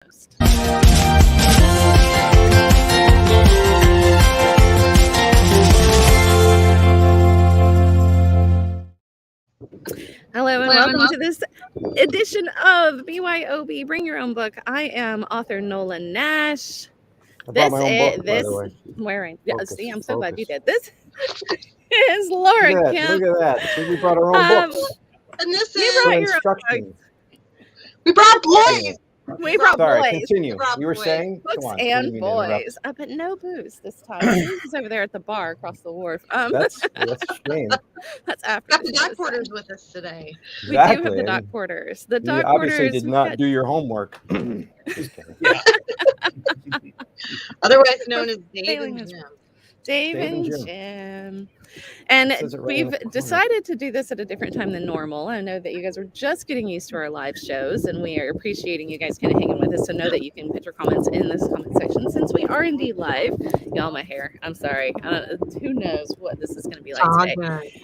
Hello and welcome to this edition of BYOB. Bring your own book. I am author Nola Nash. This is wearing. Yeah, see, I'm so glad you did. This is Laura Kemp. Look at that. See, we brought our own books. And this You is brought your own books. we brought boys. We brought Sorry, boys. continue. You were saying Books come on, and boys. But no booze this time. Booze is over there at the bar across the wharf. That's a shame. That's after. Got the Dockporters with us today. We do have the Dockporters. The Dockporters. You obviously did not do your homework. Just kidding. Yeah. Otherwise known as Dave and Jim. Dave and Jim. And we've decided to do this at a different time than normal. I know that you guys are just getting used to our live shows, and we are appreciating you guys kind of hanging with us. So know that you can put your comments in this comment section since we are indeed live. Y'all, my hair. I'm sorry. Who knows what this is going to be like today.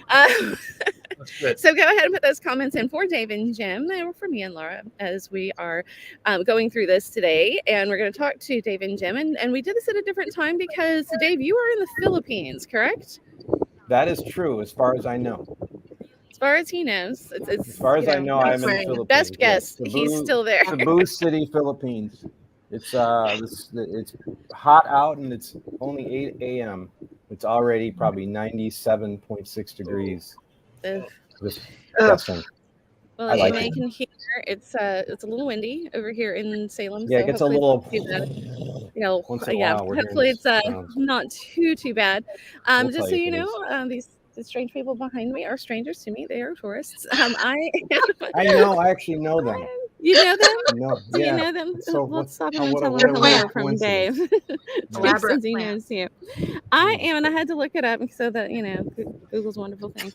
So go ahead and put those comments in for Dave and Jim, or for me and Laura, as we are going through this today. And we're going to talk to Dave and Jim. And we did this at a different time because, Dave, you are in the Philippines, correct? That is true, as far as I know. As far as he knows. As far as I know, I'm in the Philippines. Best guess, he's still there. Cebu City, Philippines. It's hot out, and it's only 8 a.m. It's already probably 97.6 degrees. Disgusting. Well, as you can hear, it's a little windy over here in Salem. Yeah, so it gets a little. Hopefully it's not too bad. Just so you know, these strange people behind me are strangers to me. They are tourists. I know. I actually know them. You know them? No, Do you know them? So let's stop him and tell them hello from Dave. Since he knows you. I am, and I had to look it up so that, Google's a wonderful thing.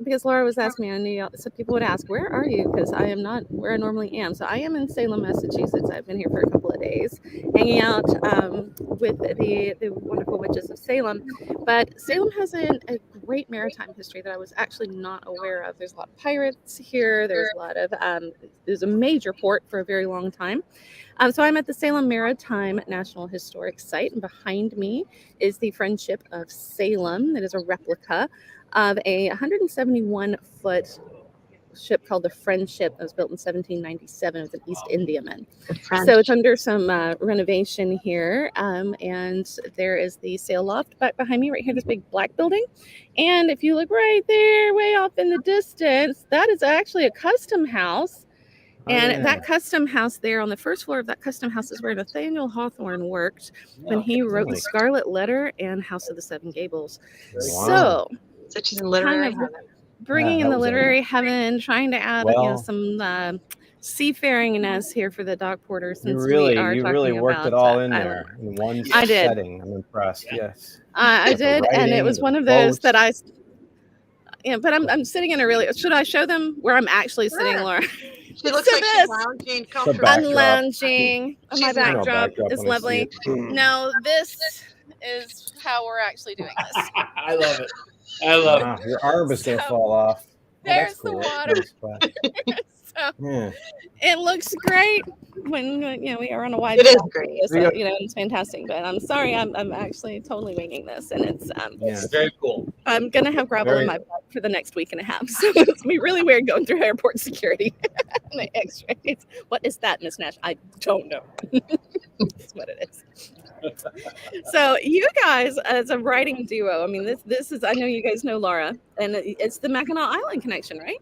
Because Laura was asking me, I knew so people would ask, where are you? Because I am not where I normally am. So I am in Salem, Massachusetts. I've been here for a couple of days, hanging out with the wonderful witches of Salem. But Salem has a great maritime history that I was actually not aware of. There's a lot of pirates here. There's a lot of there's a major port for a very long time. So I'm at the Salem Maritime National Historic Site, and behind me is the Friendship of Salem. That is a replica of a 171-foot ship called the Friendship that was built in 1797. It was an East Indiaman. So it's under some renovation here. And there is the sail loft back behind me right here, this big black building. And if you look right there, way off in the distance, that is actually a custom house. And that custom house there on the first floor of that custom house is where Nathaniel Hawthorne worked when he wrote The Scarlet Letter and House of the Seven Gables. Wow. So she's in literary heaven. Bringing in the literary heaven, trying to add some seafaringness here for the Dockporter. Since you really worked it all in there in one setting. I'm impressed. Yes, I did, and it was one of those that I. Yeah, but I'm sitting in a really. Should I show them where I'm actually sitting, Laura? She looks like she's lounging comfortably. I'm lounging. My backdrop is lovely. No, this is how we're actually doing this. I love it. I love it. Your arm is going to fall off. There's the water. It looks great when we are on a wide. It is great. So, it's fantastic. But I'm sorry, I'm actually totally winging this, and it's very cool. I'm gonna have gravel in my butt for the next week and a half, so it's gonna be really weird going through airport security. My X-rays. What is that, Miss Nash? I don't know. That's what it is. So you guys, as a writing duo, I mean, this is. I know you guys know Laura, and it's the Mackinac Island connection, right?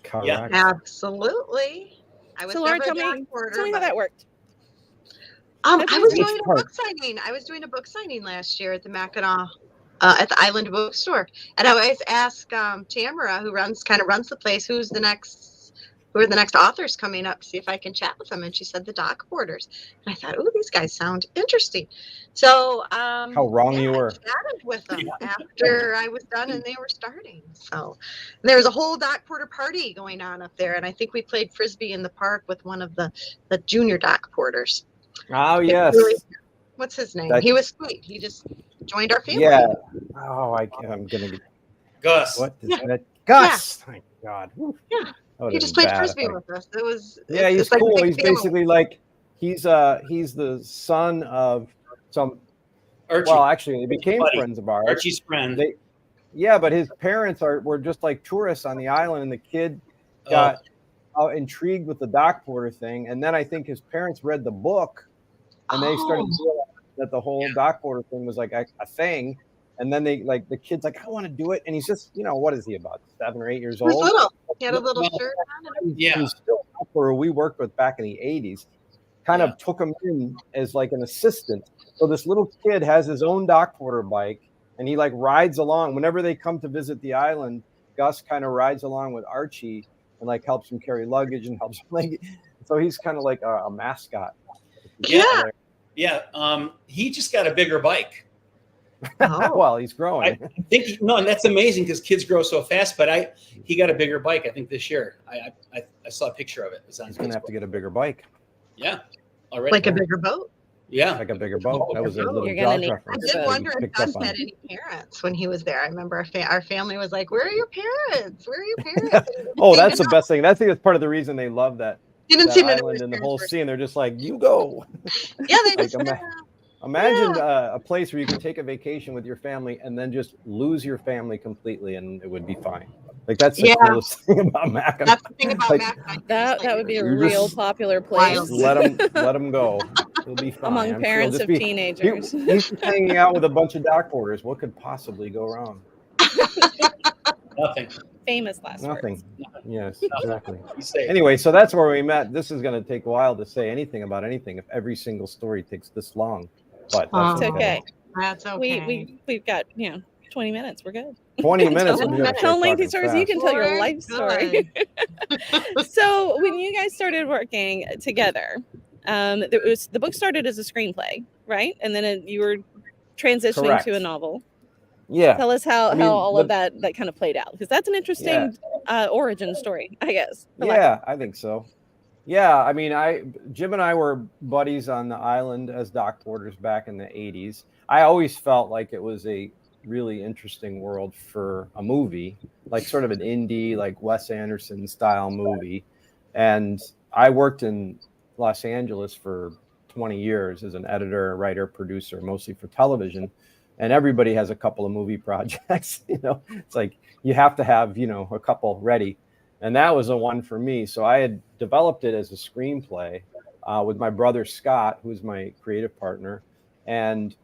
Correct. Yeah, absolutely. I was Laura, tell me how that worked. I was doing a book signing. I was doing a book signing last year at the Mackinac, at the Island Bookstore, and I always ask Tamara, who runs the place, who are the next authors coming up, to see if I can chat with them. And she said the Dockporters, and I thought, oh, these guys sound interesting. So how wrong you were. I chatted with them after I was done and they were starting. So there was a whole Dockporter party going on up there, and I think we played frisbee in the park with one of the junior Dockporters. Oh yes. What's his name? He was sweet. He just joined our family. Yeah. Oh, I'm gonna be Gus. What is that? Gus. Yeah. Thank God. Yeah. He just played frisbee with us. It was. Yeah, he's cool. He's basically like He's the son of some. Archie. Well, actually, they became friends of ours. Archie's friend. Yeah, but his parents were just like tourists on the island, and the kid got intrigued with the Dockporter thing, and then I think his parents read the book, and they started realizing that the whole Dockporter thing was like a thing, and then they like the kid's like, I want to do it, and he's just what is he, about 7 or 8 years old? He's little. He had a little shirt on. He's still who we worked with back in the 80s. Kind of took him in as like an assistant. So this little kid has his own Dockporter bike, and he like rides along whenever they come to visit the island. Gus kind of rides along with Archie and like helps him carry luggage and helps him like. So he's kind of like a mascot. Yeah. He just got a bigger bike. Well, he's growing. I think and that's amazing because kids grow so fast. But he got a bigger bike. I think this year. I saw a picture of it. He's gonna have to get a bigger bike. Yeah, already. Like a bigger boat. Yeah, like a bigger boat. That was a little job reference. I did wonder if Gus had any parents when he was there. I remember our family was like, "Where are your parents? Where are your parents?" That's the best thing. I think that's part of the reason they love that. Didn't seem island and the whole scene. They're just like, you go. Yeah, they just. Imagine a place where you can take a vacation with your family and then just lose your family completely, and it would be fine. Like that's the coolest thing about Mackinac. That's the thing about Mackinac. That would be a real popular place. Let them go. It'll be fine. Among parents of teenagers. He's hanging out with a bunch of Dockporters. What could possibly go wrong? Nothing. Famous last Nothing. words. Yes, exactly. Anyway, so that's where we met. This is going to take a while to say anything about anything if every single story takes this long. But that's okay. That's okay. We've got 20 minutes. We're good. 20 minutes. Tell lengthy stories. You can tell your life story. So when you guys started working together, the book started as a screenplay, right? And then you were transitioning to a novel. Yeah. Tell us how all of that kind of played out, because that's an interesting origin story, I guess. I think so. Yeah, I mean, Jim and I were buddies on the island as Dockporters back in the 80s. I always felt like it was a really interesting world for a movie, like sort of an indie, like Wes Anderson style movie. And I worked in Los Angeles for 20 years as an editor, writer, producer, mostly for television. And everybody has a couple of movie projects, it's like you have to have, a couple ready. And that was a one for me. So I had developed it as a screenplay with my brother, Scott, who's my creative partner. And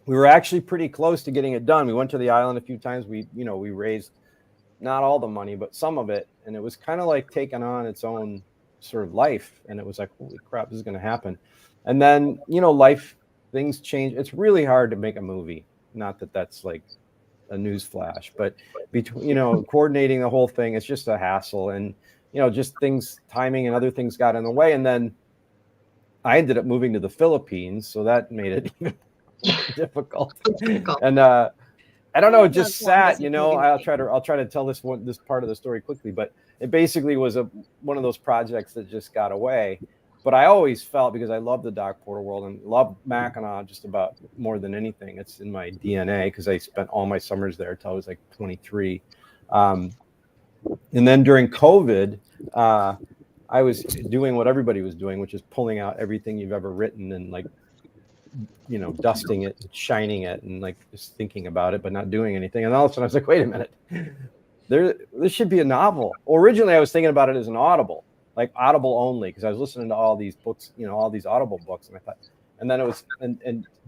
we were actually pretty close to getting it done. We went to the island a few times. We raised not all the money, but some of it. And it was kind of like taking on its own sort of life. And it was like, holy crap, this is going to happen. And then, things change. It's really hard to make a movie. Not that that's like a news flash, but between, coordinating the whole thing, it's just a hassle. And, just things, timing and other things got in the way. And then I ended up moving to the Philippines. So that made it even difficult. And I don't know, it just sat, I'll try to tell this part of the story quickly, but it basically was one of those projects that just got away. But I always felt, because I love the Dockporter world and love Mackinac just about more than anything, it's in my DNA because I spent all my summers there until I was like 23. And then during COVID, I was doing what everybody was doing, which is pulling out everything you've ever written and like, dusting it, shining it, and like just thinking about it, but not doing anything. And all of a sudden I was like, wait a minute, this should be a novel. Originally, I was thinking about it as an Audible. Like Audible only, because I was listening to all these books, all these Audible books, and I thought, and then it was,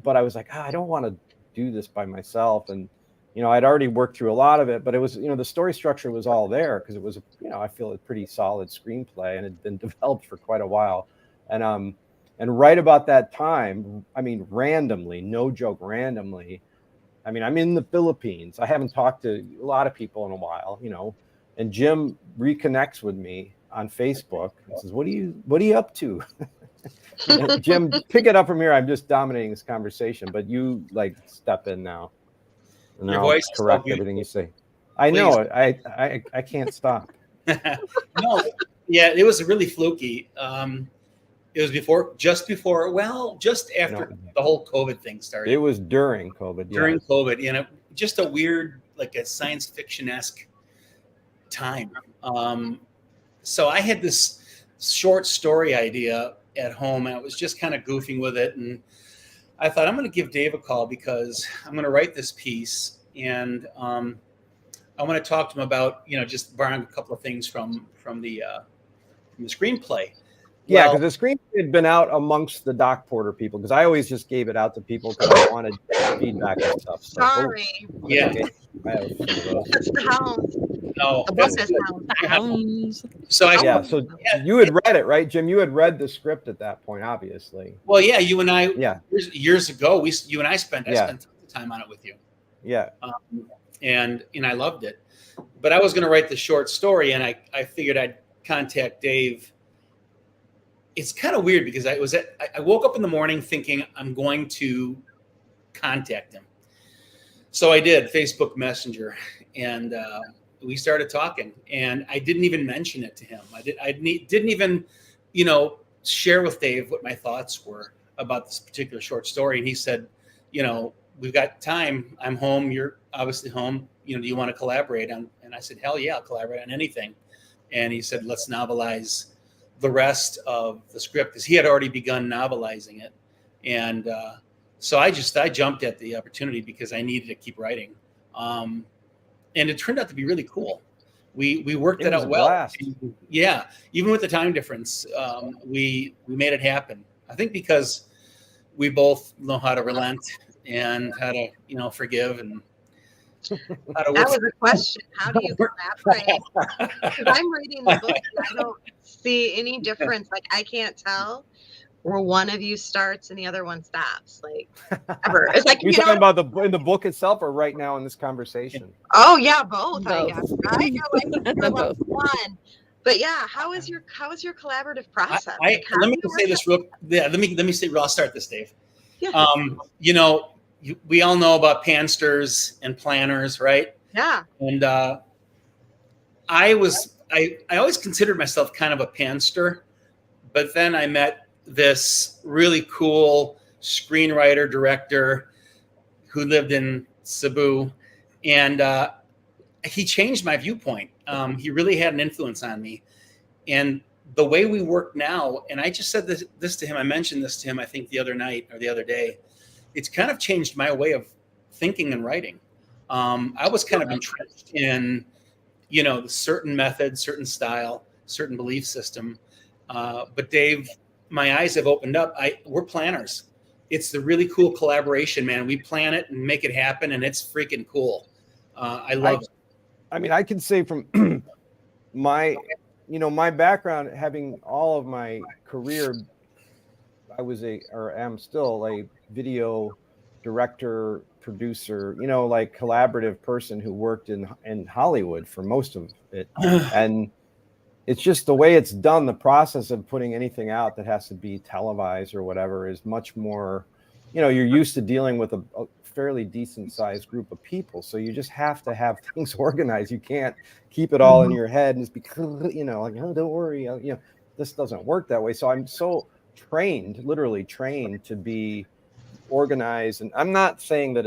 but I was like, I don't want to do this by myself, and I'd already worked through a lot of it, but it was, the story structure was all there because it was, I feel a pretty solid screenplay, and it had been developed for quite a while, and right about that time, I mean, randomly, no joke, randomly, I mean, I'm in the Philippines. I haven't talked to a lot of people in a while, and Jim reconnects with me on Facebook and says, what are you up to? Jim, pick it up from here. I'm just dominating this conversation, but you like step in now. And your I'll voice correct everything you say. I know it. I can't stop. No, yeah, it was really fluky. It was just after the whole COVID thing started. It was during COVID. During COVID, just a weird, like a science fiction-esque time. So I had this short story idea at home. I was just kind of goofing with it, and I thought I'm going to give Dave a call because I'm going to write this piece, and I want to talk to him about, just borrowing a couple of things from the screenplay. Yeah, because the screenplay had been out amongst the Dockporter people, because I always just gave it out to people because I wanted feedback and stuff. So, Sorry. Yeah. Okay. I have some of those. That's the hounds. No, The book is hounds. So you had read it, right, Jim? You had read the script at that point, obviously. Well, yeah, you and I, yeah, years ago, you and I spent tons of time on it with you. Yeah. And I loved it. But I was going to write the short story, and I figured I'd contact Dave. It's kind of weird because I woke up in the morning thinking I'm going to contact him. So I did, Facebook Messenger, and we started talking, and I didn't even mention it to him. I didn't even, share with Dave what my thoughts were about this particular short story. And he said, we've got time. I'm home. You're obviously home. Do you want to collaborate on? And I said, hell yeah, I'll collaborate on anything. And he said, let's novelize the rest of the script, because he had already begun novelizing it. And so I jumped at the opportunity because I needed to keep writing. And it turned out to be really cool. We worked it out well. Yeah, even with the time difference, we made it happen. I think because we both know how to relent and how to, forgive and how to work. That was a question. How do you collaborate? Because I'm reading the book and I don't see any difference. Like, I can't tell where one of you starts and the other one stops. Like, ever. It's like, you're talking about in the book itself, or right now in this conversation? Oh yeah, both. I guess. Right? You're like one. But yeah, how is your collaborative process? Let me say this real. Yeah, let me say. I'll start this, Dave. Yeah. We all know about pansters and planners, right? Yeah. And I always considered myself kind of a panster, but then I met this really cool screenwriter director who lived in Cebu, and he changed my viewpoint. He really had an influence on me, and the way we work now. And I just said this to him. I mentioned this to him, I think the other night or the other day. It's kind of changed my way of thinking and writing. I was kind of entrenched in, the certain method, certain style, certain belief system. But Dave, my eyes have opened up. We're planners. It's the really cool collaboration, man. We plan it and make it happen, and it's freaking cool. I love it. I mean, I can say from my background, having all of my career, I was am still a video director, producer, like collaborative person who worked in Hollywood for most of it. And it's just the way it's done. The process of putting anything out that has to be televised or whatever is much more, you're used to dealing with a fairly decent sized group of people. So you just have to have things organized. You can't keep it all in your head and just be, like, oh, don't worry. This doesn't work that way. So I'm so literally trained to be organized. And I'm not saying that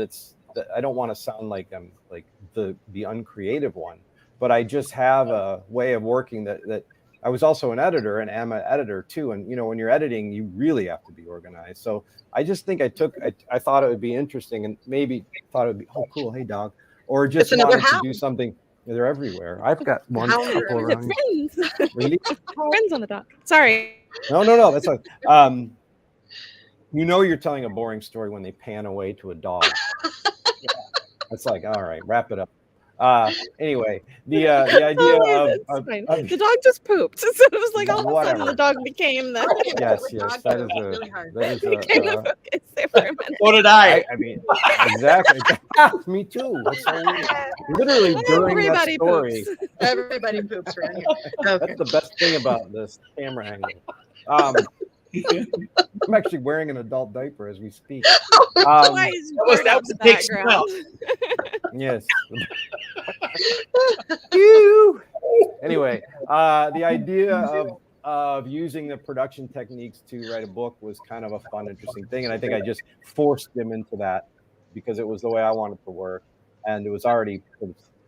I don't want to sound like I'm like the uncreative one, but I just have a way of working that I was also an editor and am an editor too. And, when you're editing, you really have to be organized. So I just think I thought it would be interesting, and maybe thought it would be, oh, cool. Hey, dog. Or just wanted to do something. They're everywhere. I've got one couple around. Friends. Really? Friends on the dock. Sorry. No. That's like, you're telling a boring story when they pan away to a dog. It's like, all right, wrap it up. Anyway, the idea the dog just pooped, so it was like all of a sudden the dog became the yes, that is a focus there for a minute. So did I. I mean, exactly. Me too. Literally during that story, everybody poops around here. Okay. That's the best thing about this camera angle. I'm actually wearing an adult diaper as we speak. That was a big smell. Yes. Anyway, the idea of using the production techniques to write a book was kind of a fun, interesting thing. And I think I just forced him into that because it was the way I wanted to work. And it was already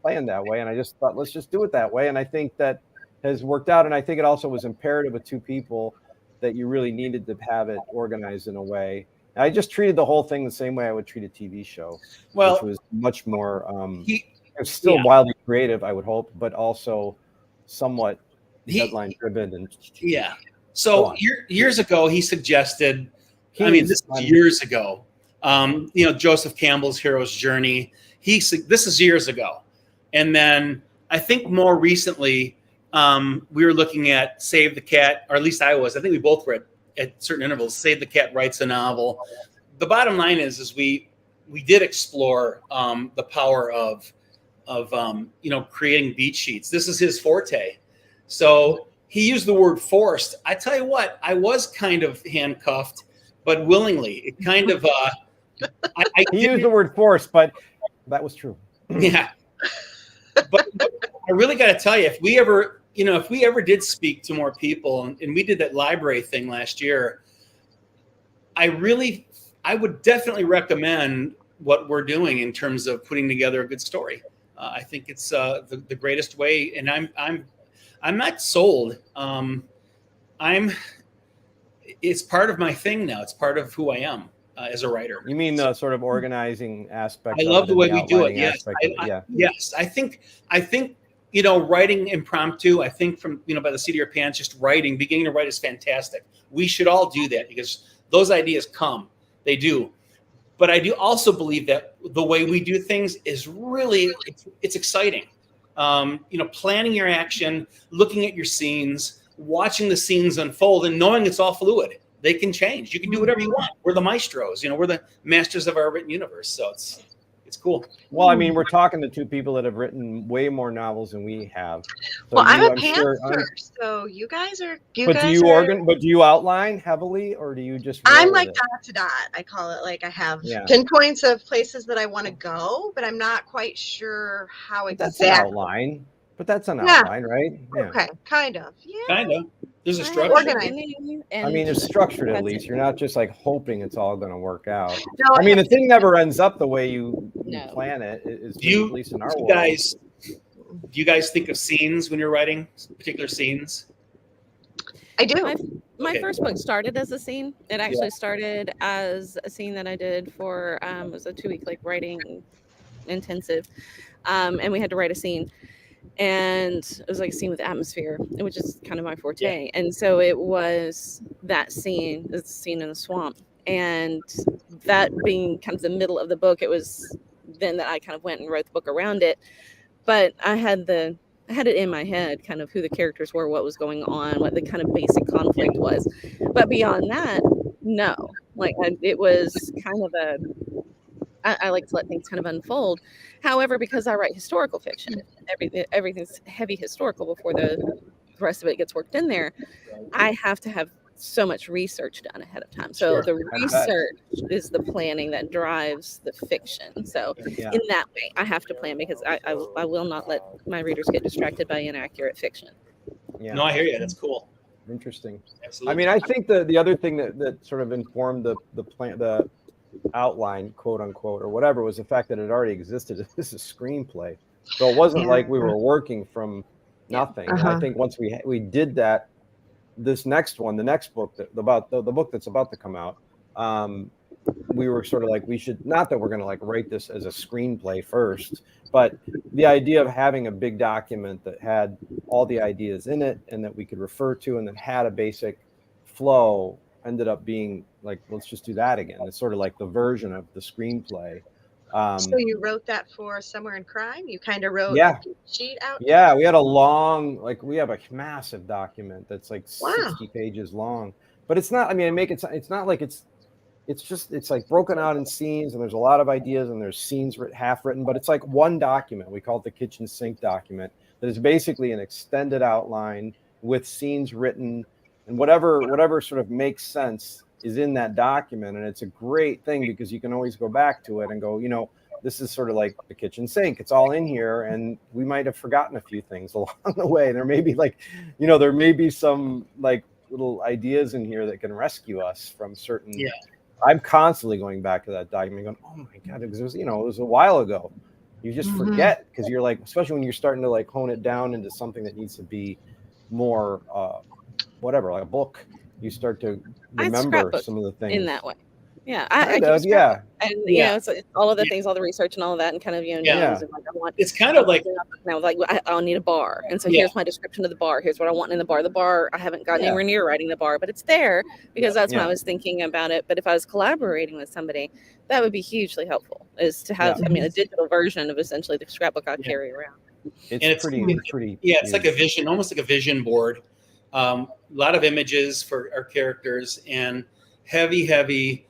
planned that way. And I just thought, let's just do it that way. And I think that has worked out. And I think it also was imperative with two people that you really needed to have it organized in a way. And I just treated the whole thing the same way I would treat a TV show, which was much more, it's still wildly creative, I would hope, but also somewhat deadline driven. And so years ago, he suggested, this is years ago, Joseph Campbell's Hero's Journey. This is years ago. And then I think more recently, we were looking at Save the Cat, or at least I was. I think we both were at certain intervals. Save the Cat writes a novel. The bottom line is we did explore the power of creating beat sheets. This is his forte. So he used the word forced. I tell you what, I was kind of handcuffed, but willingly. It kind of he used the word forced, but that was true. Yeah. But I really got to tell you, if we ever did speak to more people, and we did that library thing last year, I would definitely recommend what we're doing in terms of putting together a good story. I think it's the greatest way, and I'm not sold. It's part of my thing now. It's part of who I am as a writer. You mean the sort of organizing aspect? I love the way we do it. Yes, yes. I think writing impromptu. I think from by the seat of your pants, just writing, beginning to write is fantastic. We should all do that because those ideas come. They do. But I do also believe that the way we do things is really it's exciting. Planning your action, looking at your scenes, watching the scenes unfold, and knowing it's all fluid. They can change. You can do whatever you want. We're the maestros. We're the masters of our written universe. So it's cool. Well, I mean, we're talking to two people that have written way more novels than we have. So well, I'm a pantser, so you guys are. But do you outline heavily, or do you just? I'm like dot to dot. I call it like I have pinpoints of places that I want to go, but I'm not quite sure how exactly. That's an outline. But that's an outline, right? Yeah. Okay, kind of. Yeah. Kind of. There's a structure. I mean, it's structured at least. You're not just like hoping it's all going to work out. No, I mean, the thing never ends up the way you plan it. At least in our world. Do you guys think of scenes when you're writing particular scenes? I do. My first book started as a scene. It actually started as a scene that I did for it was a 2-week writing intensive, and we had to write a scene. And it was like a scene with atmosphere, which is kind of my forte. Yeah. And so it was that scene, the scene in the swamp. And that being kind of the middle of the book, it was then that I kind of went and wrote the book around it. But I had it in my head, kind of who the characters were, what was going on, what the kind of basic conflict was. But beyond that, no. It was kind of I like to let things kind of unfold. However, because I write historical fiction, everything's heavy historical before the rest of it gets worked in there, I have to have so much research done ahead of time. So the research is the planning that drives the fiction. So in that way, I have to plan because I will not let my readers get distracted by inaccurate fiction. Yeah. No, I hear you. That's cool. Interesting. Absolutely. I mean, I think the other thing that sort of informed the plan, the outline, quote unquote, or whatever, was the fact that it already existed. This is a screenplay, so it wasn't like we were working from nothing. I think once we did that, this next one, the next book about the book that's about to come out, we were sort of like, we should, not that we're going to write this as a screenplay first, but the idea of having a big document that had all the ideas in it and that we could refer to and that had a basic flow ended up being let's just do that again. It's sort of like the version of the screenplay. So you wrote that for Somewhere in Crime? You kind of wrote a sheet out? Yeah, we had a long, we have a massive document that's 60 pages long. But it's not, it's not like it's broken out in scenes, and there's a lot of ideas, and there's scenes half written, but it's one document. We call it the kitchen sink document. That is basically an extended outline with scenes written, and whatever sort of makes sense is in that document. And it's a great thing because you can always go back to it and go, this is sort of like the kitchen sink. It's all in here, and we might have forgotten a few things along the way. There may be there may be some little ideas in here that can rescue us from certain. Yeah. I'm constantly going back to that document, going, "Oh my god," because it was a while ago. You just forget because you're especially when you're starting to hone it down into something that needs to be more, whatever, like a book. you start to remember some of the things in that way. Yeah, I and it's all of the things, all the research and all of that, and kind of names and like I want. It's kind of like now, like I'll need a bar, and so here's my description of the bar. Here's what I want in the bar. The bar, I haven't gotten anywhere near writing the bar, but it's there because that's when I was thinking about it. But if I was collaborating with somebody, that would be hugely helpful. Is to have, a digital version of essentially the scrapbook I carry around. It's pretty. It's like a vision, almost like a vision board. A lot of images for our characters and heavy.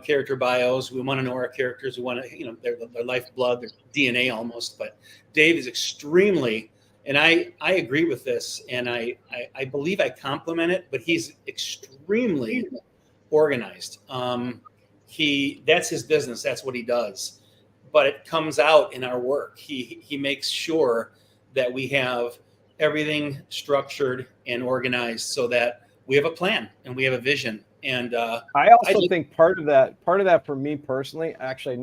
Character bios. We want to know our characters. We want to, their lifeblood, their DNA almost. But Dave is extremely, and I agree with this, and I believe I compliment it, but he's extremely organized. That's his business. That's what he does. But it comes out in our work. He makes sure that we have everything structured and organized so that we have a plan and we have a vision. And I also think part of that for me personally, actually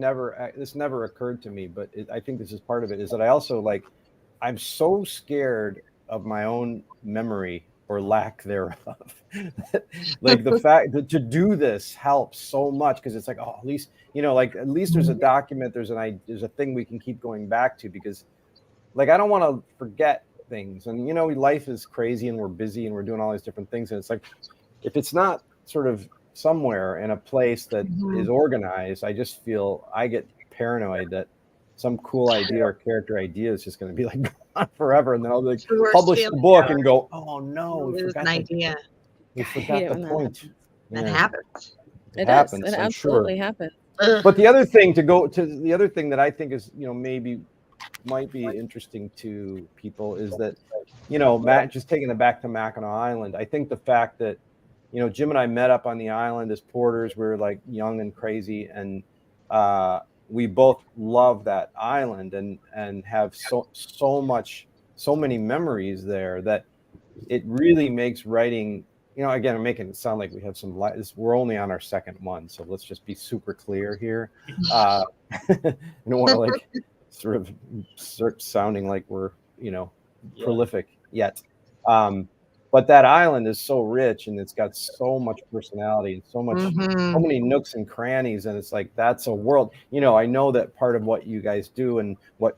this never occurred to me, but I think this is part of it, is that I also I'm so scared of my own memory or lack thereof. Like the fact that to do this helps so much, because it's like, oh, at least, at least there's a document, there's a thing we can keep going back to, because I don't want to forget things. And, life is crazy and we're busy and we're doing all these different things. And it's like, if it's not sort of somewhere in a place that is organized, I just feel I get paranoid that some cool idea or character idea is just going to be gone forever, and then I'll publish the book and go, oh no, we forgot the point. That happens. It happens. It absolutely happens. But the other thing that I think is maybe might be interesting to people is that Matt, just taking it back to Mackinac Island, I think the fact that Jim and I met up on the island as porters. We were young and crazy, and we both love that island and have so many memories there that it really makes writing. Again, I'm making it sound like we have some. We're only on our second one, so let's just be super clear here. I don't want to sort of start sounding like we're prolific yet. But that island is so rich, and it's got so much personality and so many nooks and crannies, and it's that's a world. I know that part of what you guys do and what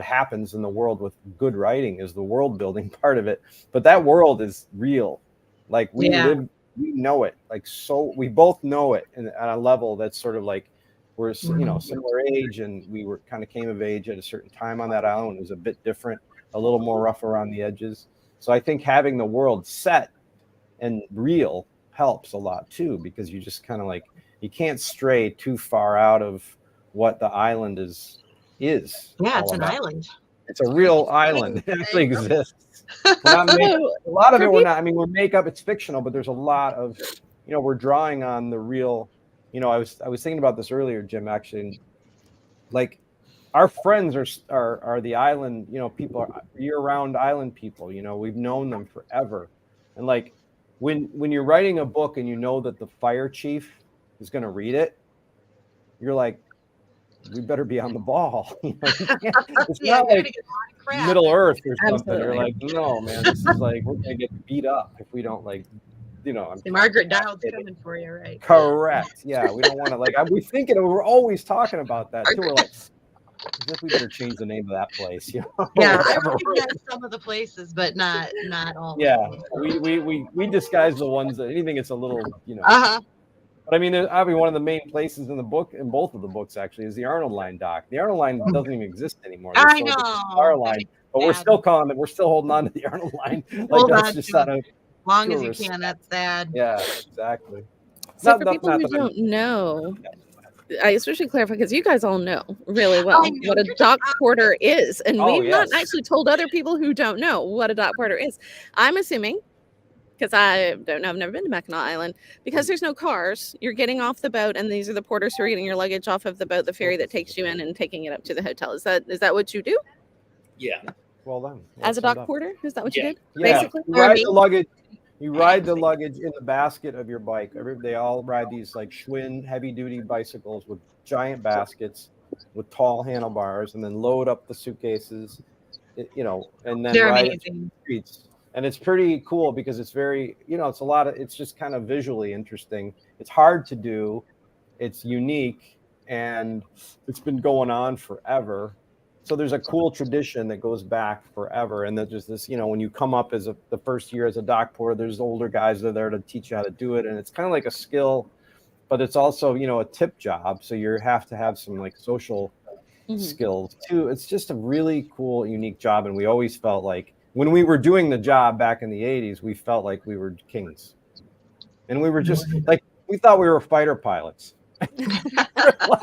happens in the world with good writing is the world building part of it. But that world is real. We know it. So we both know it at a level that's sort of we're similar age, and we were kind of came of age at a certain time on that island. It was a bit different, a little more rough around the edges. So I think having the world set and real helps a lot too, because you just kind of you can't stray too far out of what the island is. Yeah, it's an island. It's a real island. It actually exists. A lot of it we're not. I mean, we're makeup. It's fictional, but there's a lot of, we're drawing on the real. I was thinking about this earlier, Jim. Actually, our friends are the island, people are year-round island people. We've known them forever, and when you're writing a book and that the fire chief is going to read it, you're like, we better be on the ball. It's not Middle Earth or something. Absolutely. You're like, no, man, this is we're going to get beat up if we don't Margaret Dowd's coming for you, right? Correct. Yeah, we don't want to we're thinking, we're always talking about that too. We're I guess we better change the name of that place. Yeah, I recognize some of the places, but not all. Yeah, we disguise the ones that anything it's a little, But I mean, obviously one of the main places in the book, in both of the books actually, is the Arnold Line dock. The Arnold Line doesn't even exist anymore. I know. Our line, but we're still calling it. We're still holding on to the Arnold Line. That's just not a. Long as you can, that's sad. Yeah, exactly. So for people who don't know, I especially clarify because you guys all know really well what a Dockporter is, and we've not actually told other people who don't know what a Dockporter is. I'm assuming, because I don't know, I've never been to Mackinac Island, because there's no cars. You're getting off the boat, and these are the porters who are getting your luggage off of the boat, the ferry that takes you in and taking it up to the hotel. Is that what you do? Yeah. Well done. As a Dockporter, is that what you did? Yeah. Basically, you ride the luggage in the basket of your bike. They all ride these Schwinn heavy-duty bicycles with giant baskets with tall handlebars, and then load up the suitcases, and then they're ride amazing. The streets. And it's pretty cool because it's very, it's just kind of visually interesting. It's hard to do. It's unique, and it's been going on forever. So there's a cool tradition that goes back forever. And there's this, when you come up as the first year as a dock porter, there's older guys that are there to teach you how to do it. And it's kind of like a skill, but it's also, a tip job. So you have to have some like social skills too. It's just a really cool, unique job. And we always felt like when we were doing the job back in the 80s, we felt like we were kings. And we were just like, we thought we were fighter pilots. Well,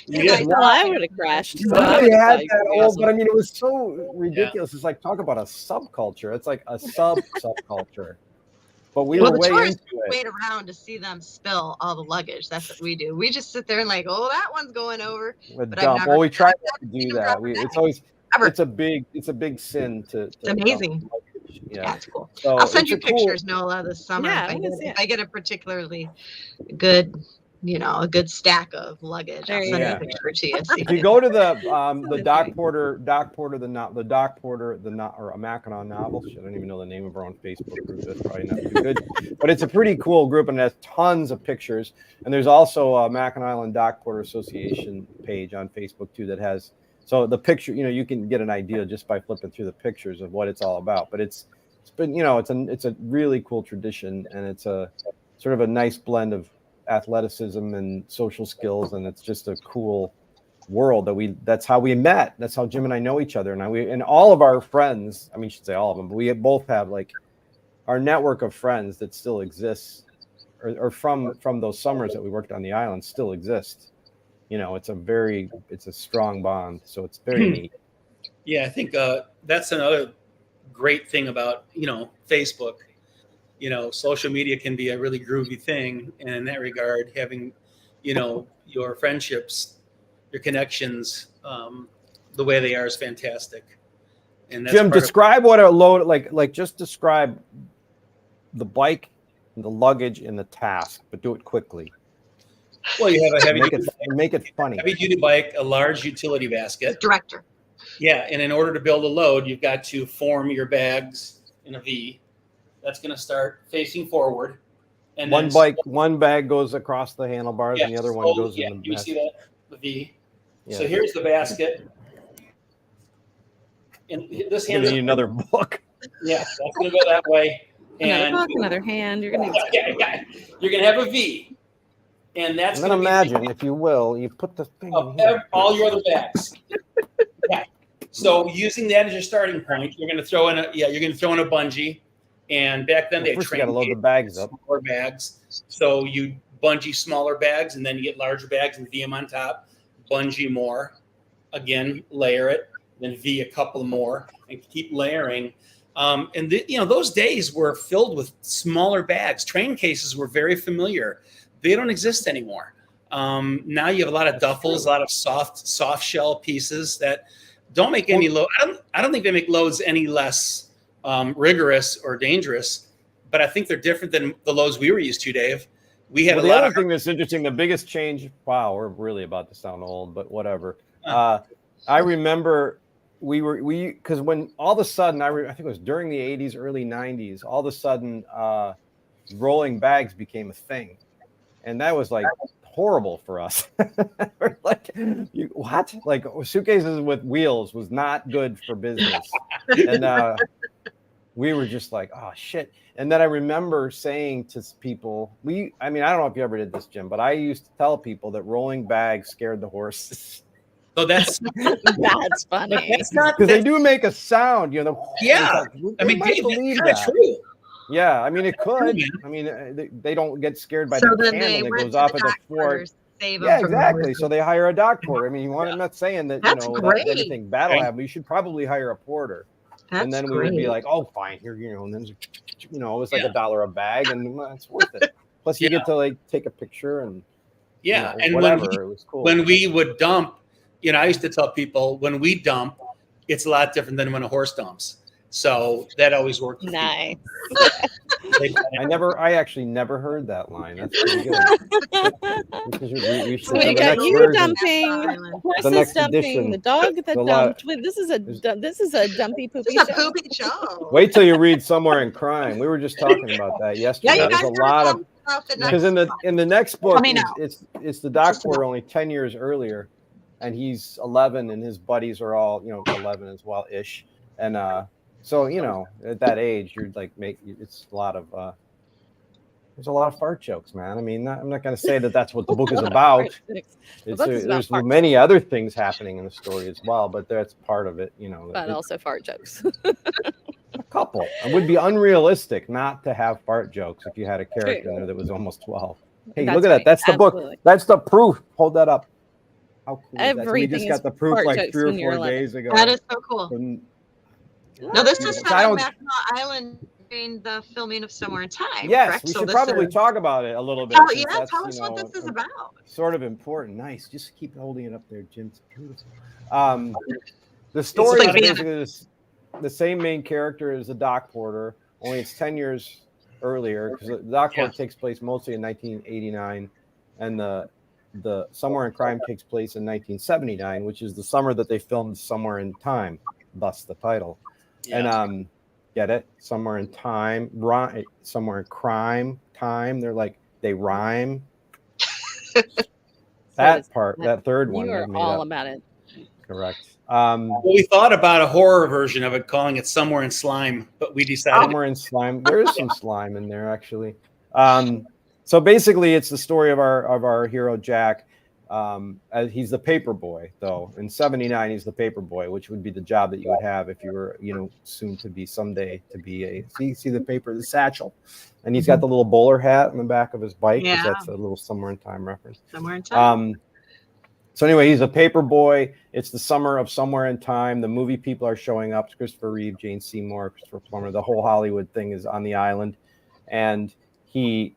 I would have crashed. So but I mean, it was so ridiculous. It's like, talk about a subculture. It's like a subculture. But we were way into it. Wait around to see them spill all the luggage. That's what we do. We just sit there and like, oh, that one's going over. Well, we try not to do that. It's a big sin to it's amazing. Yeah, it's cool. So I'll send you pictures, Nola, this summer. If I get a particularly good, a good stack of luggage. I'll send a picture to you. If you go to the Dockporter, or a Mackinac novel. I don't even know the name of our own Facebook group. That's probably not too good, but it's a pretty cool group and it has tons of pictures. And there's also a Mackinac Island Dockporter Association page on Facebook too that has. So the picture, you can get an idea just by flipping through the pictures of what it's all about. But it's a really cool tradition, and it's a sort of a nice blend of athleticism and social skills, and it's just a cool world that's how we met. That's how Jim and I know each other, and all of our friends. I mean, I should say all of them, but we both have like our network of friends that still exists, or from those summers that we worked on the island still exist. It's a strong bond. So it's very neat. Yeah, I think that's another great thing about, Facebook. Social media can be a really groovy thing. And in that regard, having, your friendships, your connections, the way they are is fantastic. And that's Jim, describe what a load, like just describe the bike, the luggage, and the task, but do it quickly. Well, you have a heavy make it funny. Heavy duty bike, a large utility basket. Director. Yeah, and in order to build a load, you've got to form your bags in a V. That's going to start facing forward. And one bag goes across the handlebars, and the other one goes in the you see that, the V. Yeah. So here's the basket. And this hand. You need another book. Yeah, that's going to go that way. And another hand. You're going to have a V. And that's then imagine, if you will, you put the thing in here. All your other bags. Yeah. So using that as your starting point, you're going to throw in a bungee. And back then they got to load the bags up. Smaller bags. So you bungee smaller bags, and then you get larger bags and V them on top. Bungee more, again layer it, then V a couple more, and keep layering. Those days were filled with smaller bags. Train cases were very familiar. They don't exist anymore. Now you have a lot of duffels, a lot of soft shell pieces that don't make any load. I don't think they make loads any less rigorous or dangerous, but I think they're different than the loads we were used to, Dave. We had the other thing that's interesting. The biggest change. Wow, we're really about to sound old, but whatever. I remember because when all of a sudden I think it was during the 80s, early 90s, all of a sudden rolling bags became a thing. And that was like horrible for us. Like, what? Like suitcases with wheels was not good for business. And we were just like, oh shit. And then I remember saying to people, I don't know if you ever did this, Jim, but I used to tell people that rolling bags scared the horses. So that's funny. That's not because they do make a sound, Yeah. Like, I mean, believe that's true. Yeah, I mean, it could. I mean, they don't get scared by the cannon that goes off at the fort. Yeah, exactly. So they hire a dock porter. I mean, I'm not saying that that everything bad will happen. You should probably hire a porter. And then we would be like, oh, fine, here, and then it was like $1 a bag, and it's worth it. Plus, you get to like take a picture and and whatever. It was cool. When we would dump, I used to tell people when we dump, it's a lot different than when a horse dumps. So that always worked. Nice. I actually never heard that line. That's pretty good. We should So you got you dumping, horses dumping, the dog that dumped. This is a dumpy poopy show. This is a poopy show. Wait till you read Somewhere in Crime. We were just talking about that yesterday. Yeah, you There's guys a lot of because in the next book it's the Dockporter only 10 years earlier, and he's 11 and his buddies are all 11 as well ish, and so at that age you're like it's a lot of there's a lot of fart jokes, man. I mean, I'm not going to say that that's what the book is about. There's many other things happening in the story as well, but that's part of it, But also fart jokes. A couple. It would be unrealistic not to have fart jokes if you had a character in there that was almost 12. Hey, look at that. That's the book. That's the proof. Hold that up. How cool is that? So we just got the proof like 3 or 4 days ago. That is so cool. No, this is set on Mackinac Island during the filming of Somewhere in Time. Yes, correct? we should probably talk about it a little bit. Oh, yeah, tell us what this is about. Sort of important. Nice. Just keep holding it up there, Jim. It's beautiful. The story is basically the same main character as the Dockporter, only it's 10 years earlier because the Dockporter takes place mostly in 1989, and the Somewhere in Crime takes place in 1979, which is the summer that they filmed Somewhere in Time, thus the title. Yeah. And get it? Somewhere in Time, Somewhere in Crime, Time. They're like they rhyme. That third one. You are all about it. Correct. Well, we thought about a horror version of it, calling it Somewhere in Slime, but we decided Somewhere in Slime. There is some slime in there, actually. So basically, it's the story of our hero Jack. He's the paper boy, though. In '79, he's the paper boy, which would be the job that you would have if you were, soon to be someday to be a. See the paper, the satchel, and he's got the little bowler hat on the back of his bike. Yeah. That's a little Somewhere in Time reference. Somewhere in Time. So anyway, he's a paper boy. It's the summer of Somewhere in Time. The movie people are showing up. It's Christopher Reeve, Jane Seymour, Christopher Plummer. The whole Hollywood thing is on the island. And the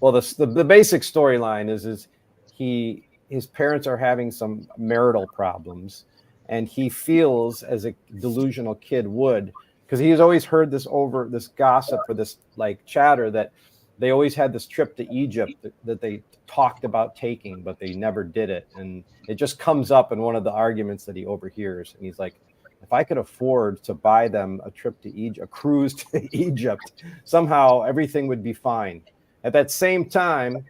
basic storyline is his parents are having some marital problems. And he feels, as a delusional kid would, because he's always heard this gossip or this like chatter that they always had this trip to Egypt that they talked about taking, but they never did it. And it just comes up in one of the arguments that he overhears. And he's like, if I could afford to buy them a trip to Egypt, a cruise to Egypt, somehow everything would be fine. At that same time,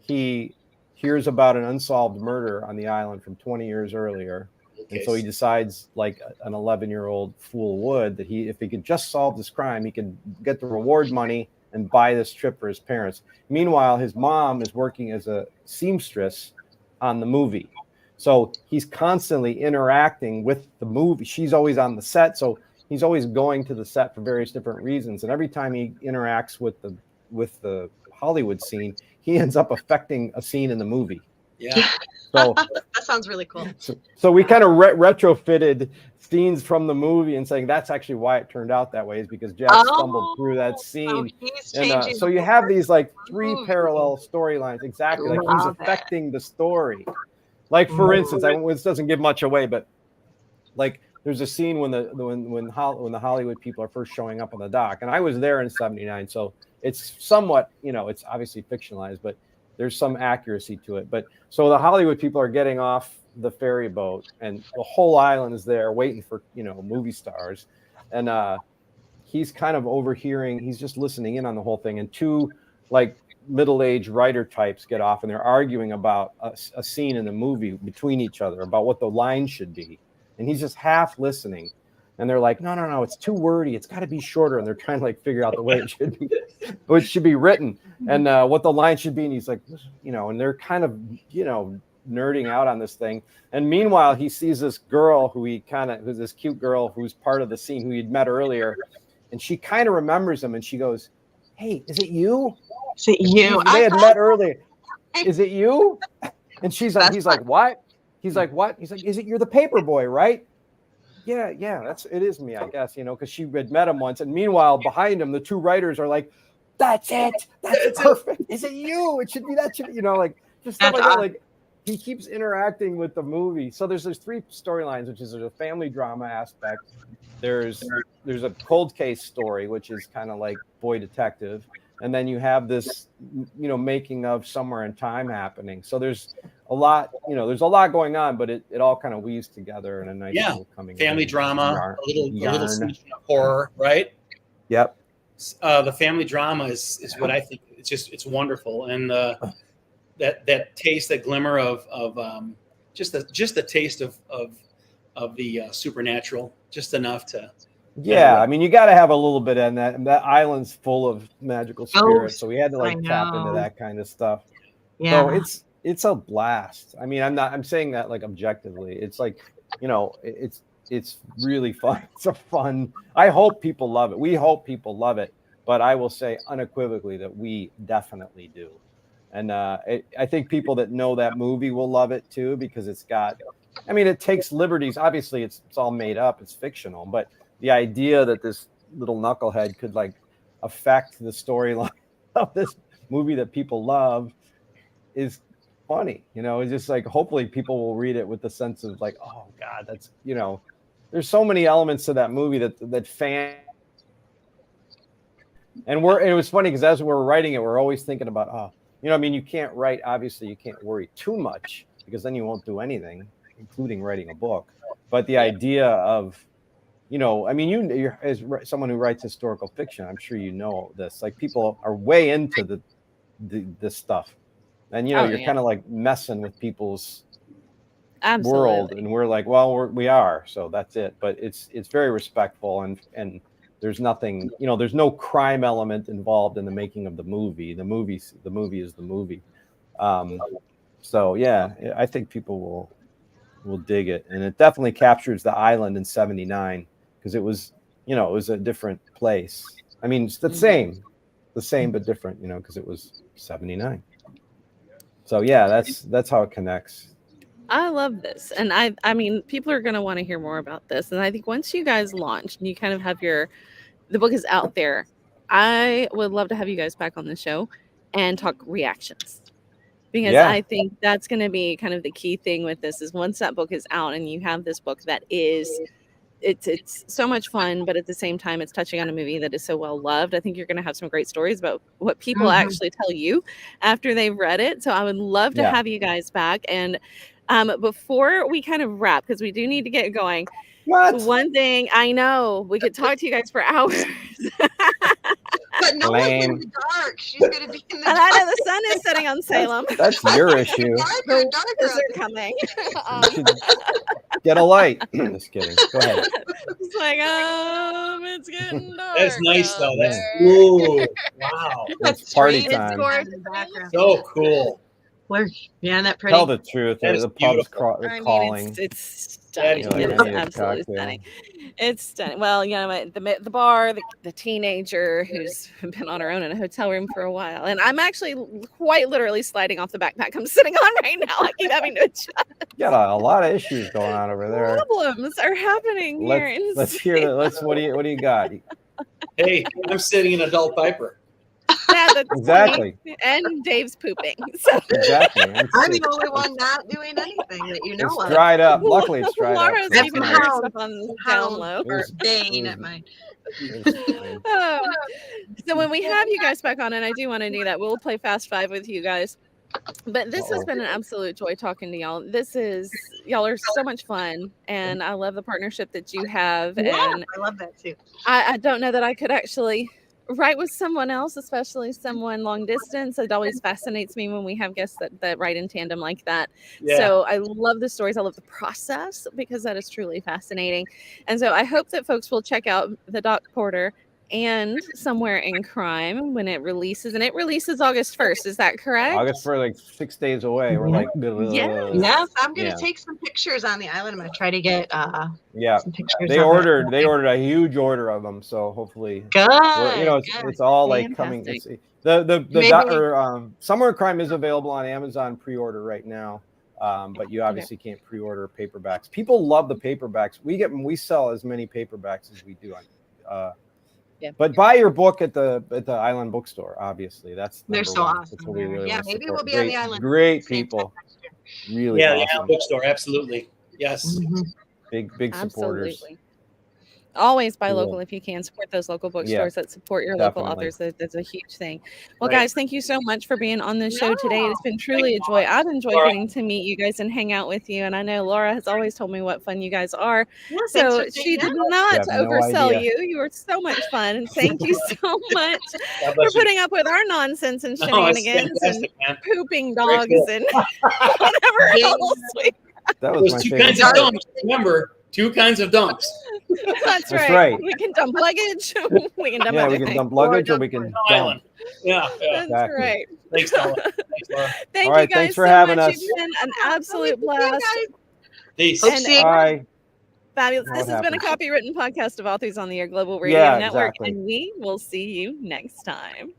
he hears about an unsolved murder on the island from 20 years earlier. And so he decides, like an 11-year-old fool would, that if he could just solve this crime, he could get the reward money and buy this trip for his parents. Meanwhile, his mom is working as a seamstress on the movie. So he's constantly interacting with the movie. She's always on the set. So he's always going to the set for various different reasons. And every time he interacts with the Hollywood scene, he ends up affecting a scene in the movie. Yeah. So that sounds really cool. So we kind of retrofitted scenes from the movie and saying that's actually why it turned out that way, is because Jack stumbled through that scene. So you have these like 3 parallel storylines. Exactly. Like he's affecting the story. Like, for instance, this doesn't give much away, but like there's a scene when the Hollywood people are first showing up on the dock, and I was there in '79, so it's somewhat, it's obviously fictionalized, but there's some accuracy to it. But so the Hollywood people are getting off the ferry boat, and the whole island is there waiting for, movie stars. And he's kind of overhearing, he's just listening in on the whole thing. And 2 like middle-aged writer types get off and they're arguing about a scene in the movie between each other about what the line should be. And he's just half listening. And they're like, no, it's too wordy. It's got to be shorter. And they're trying to like figure out the way it should be written and what the line should be. And he's like, and they're kind of, nerding out on this thing. And meanwhile, he sees this girl who's this cute girl who's part of the scene who he'd met earlier. And she kind of remembers him and she goes, hey, is it you? Is it you? They had met earlier. Is it you? And he's like, what? He's like, what? He's like, you're the paper boy, right? Yeah, it is me, I guess, because she had met him once. And meanwhile, behind him, the 2 writers are like, that's it. That's perfect. Is it you? It should be that, like just stuff like that. Like he keeps interacting with the movie. So there's 3 storylines, which is there's a family drama aspect. There's a cold case story, which is kind of like Boy Detective. and then you have this, you know, making of Somewhere in Time happening. So there's a lot, you know, there's a lot going on, but it all kind of weaves together in a nice little coming family drama, a little smidgen of horror, right? Yep. The family drama is what I think. It's wonderful, and that taste, that glimmer of just the taste of the supernatural, just enough to. Yeah, I mean, you got to have a little bit in that. And that island's full of magical spirits, so we had to like tap into that kind of stuff. Yeah. So it's a blast. I mean, I'm saying that like objectively. It's like, you know, it's really fun. It's a fun. I hope people love it. We hope people love it, but I will say unequivocally that we definitely do. And I think people that know that movie will love it too, because it's got. I mean, it takes liberties. Obviously, it's all made up. It's fictional, but the idea that this little knucklehead could like affect the storyline of this movie that people love is funny. You know, it's just like, hopefully people will read it with the sense of like, oh God, that's, you know, there's so many elements to that movie that fan. And it was funny because as we're writing it, we're always thinking about, oh, you know, I mean, you can't write, obviously you can't worry too much because then you won't do anything, including writing a book. But the idea of, you know, I mean, you're as someone who writes historical fiction, I'm sure you know this. Like, people are way into this stuff, and you know, you're kind of like messing with people's world, and we're like, well, we are, so that's it. But it's very respectful, and there's nothing, you know, there's no crime element involved in the making of the movie. The movie is the movie. So yeah, I think people will dig it, and it definitely captures the island in '79. Because it was, you know, it was a different place. I mean, it's the same but different, you know, because it was '79. So yeah, that's how it connects. I love this, and I mean, people are going to want to hear more about this. And I think once you guys launch and you kind of have the book is out there, I would love to have you guys back on the show and talk reactions. Because I think that's going to be kind of the key thing with this is once that book is out and you have this book that is. It's so much fun, but at the same time, it's touching on a movie that is so well loved. I think you're going to have some great stories about what people actually tell you after they've read it. So I would love to have you guys back. And before we kind of wrap, because we do need to get going. One thing I know, we could talk to you guys for hours. But no one's in the dark. She's going to be in the dark. And I know the sun is setting on Salem. That's your issue. Darker are coming. Get a light. Just kidding. Go ahead. It's like, it's getting dark. That's nice, though. That's ooh, wow. It's party time. So cool. That pretty. Tell the truth. The pub's calling. It's stunning. It is absolutely stunning. It's stunning. Well, you know, the bar, the teenager who's been on her own in a hotel room for a while, and I'm actually quite literally sliding off the backpack I'm sitting on right now. I keep having to adjust. You got a lot of issues going on over there. Problems are happening here. Let's hear it. What do you got? Hey, I'm sitting in adult diaper. Yeah, that's exactly. Funny. And Dave's pooping. So. Exactly. I'm the only one not doing anything that you know it's of. Dried up. Luckily, it's dried Laura's up. even stuff on down low. Or Bane at mine. So when we have you guys back on, and I do want to do that, we'll play Fast Five with you guys. But this has been an absolute joy talking to y'all. Y'all are so much fun, and I love the partnership that you have. Yeah, and I love that too. I don't know that I could actually write with someone else, especially someone long distance. It always fascinates me when we have guests that write in tandem like that. Yeah. So I love the stories. I love the process because that is truly fascinating. And so I hope that folks will check out the Dockporter and Somewhere in Crime when it releases. And it releases August 1st. Is that correct? August 1st, like 6 days away. We're like, yes. I'm going to take some pictures on the island. I'm going to try to get some pictures. They ordered a huge order of them, so hopefully, good. You know, it's all like coming. Somewhere in Crime is available on Amazon pre-order right now. But you obviously can't pre-order paperbacks. People love the paperbacks. We sell as many paperbacks as we do on. But buy your book at the Island Bookstore. Obviously, they're so awesome. That's what we really maybe we'll be on the island. Great people, really. Yeah, awesome. the Island Bookstore, absolutely. Yes, big supporters. Absolutely. always buy Cool. local if you can. Support those local bookstores that support your local definitely. authors. That's a huge thing. Well, Right. guys, thank you so much for being on the show today. It's been truly a joy. I've enjoyed Laura. getting to meet you guys and hang out with you. And I know Laura has always told me what fun you guys are. Yeah, So thanks for she saying did that. not You have no oversell idea. you. You were so much fun. And thank you so much God for bless you. putting up with our nonsense and No, it's shenanigans and fantastic, man. pooping Very dogs cool. and whatever Yeah. else. That was There's my two favorite kinds of part. dumps. Remember, 2 kinds of dumps. That's That's right. right. We can dump luggage. We can dump Yeah, other we can things. dump luggage or we can Long dump. Island. Yeah. That's Exactly. right. Thanks, Nola. Thanks, Laura. Thank All you right, guys thanks for so having much. us. It's been an absolute Hope to see you blast. guys. Peace. Hope to And see you guys. Bye. fabulous. What This has been a happens? copywritten podcast of Authors on the Air Global Radio Yeah, Network, exactly. and we will see you next time.